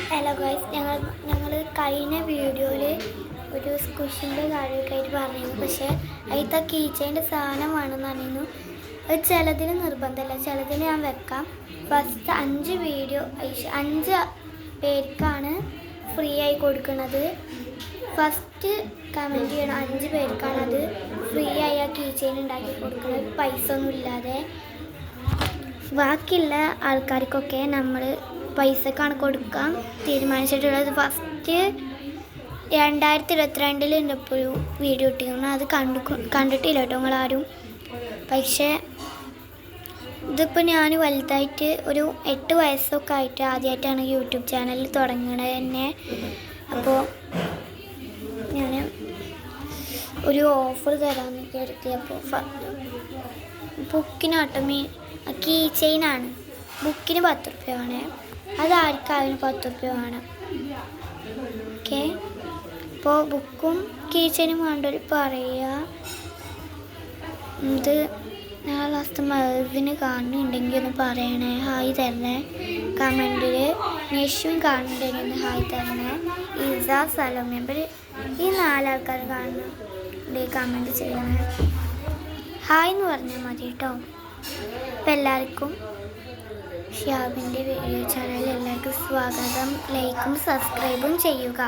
Hello guys, ഞങ്ങൾ കഴിഞ്ഞ വീഡിയോയിൽ ഒരു സ്കുഷിൻ്റെ കാര്യമൊക്കെ ആയിട്ട് പറഞ്ഞിരുന്നു. പക്ഷേ അതിലത്തെ കീച്ചേൻ്റെ സാധനം വേണമെന്ന് പറഞ്ഞിരുന്നു. അത് ചിലതിന് നിർബന്ധമല്ല, ചിലതിന് ഞാൻ വെക്കാം. ഫസ്റ്റ് 5 വീഡിയോ 5 പേർക്കാണ് ഫ്രീ ആയി കൊടുക്കുന്നത്. ഫസ്റ്റ് കമൻറ്റ് ചെയ്യണം 5 പേർക്കാണ് അത് ഫ്രീ ആയി ആ കീച്ചെയിൻ ഉണ്ടാക്കി കൊടുക്കുന്നത്, പൈസ ഒന്നും ഇല്ലാതെ. ബാക്കിയുള്ള ആൾക്കാർക്കൊക്കെ നമ്മൾ പൈസക്കാണ് കൊടുക്കാൻ തീരുമാനിച്ചിട്ടുള്ളത്. ഫസ്റ്റ് 2022 ഇപ്പോൾ ഒരു വീഡിയോ ഇട്ടിരുന്നു, അത് കണ്ടിട്ടില്ല കേട്ടോ നിങ്ങളാരും. പക്ഷേ ഇതിപ്പോൾ ഞാൻ വലുതായിട്ട് ഒരു 8 വയസ്സൊക്കെ ആയിട്ട് ആദ്യമായിട്ടാണ് യൂട്യൂബ് ചാനൽ തുടങ്ങണത് തന്നെ. അപ്പോൾ ഞാൻ ഒരു ഓഫർ തരാമെന്ന് കരുതി. അപ്പോൾ ബുക്കിനാട്ടോ കീ ചെയിനാണ്. ബുക്കിന് 10 രൂപ വേണേ, അതാർക്കാവിന് 10 രൂപ വേണം. ഓക്കെ, അപ്പോൾ ബുക്കും കീ ചെയിനും വേണ്ടവർ പറയുക. ഇത് ഞാൻ ലാസ്റ്റ് മഴവിന് കാണുന്നുണ്ടെങ്കിൽ ഒന്ന് പറയണേ, ഹായ് തരണേ കമൻറ്റിൽ. നെഷും കാണുന്നുണ്ടെങ്കിൽ ഒന്ന് ഹായ് തരണേ. ഇസ, സലോമി, ഈ 4 ആൾക്കാർ കാണുന്നുണ്ട്, കമൻറ്റ് ചെയ്യണേ. ഹായ് എന്ന് പറഞ്ഞാൽ മതി കേട്ടോ. അപ്പോൾ എല്ലാവർക്കും ഷിയാബിൻ്റെ വീഡിയോ ചാനൽ എല്ലാവർക്കും സ്വാഗതം. ലൈക്കും സബ്സ്ക്രൈബും ചെയ്യുക.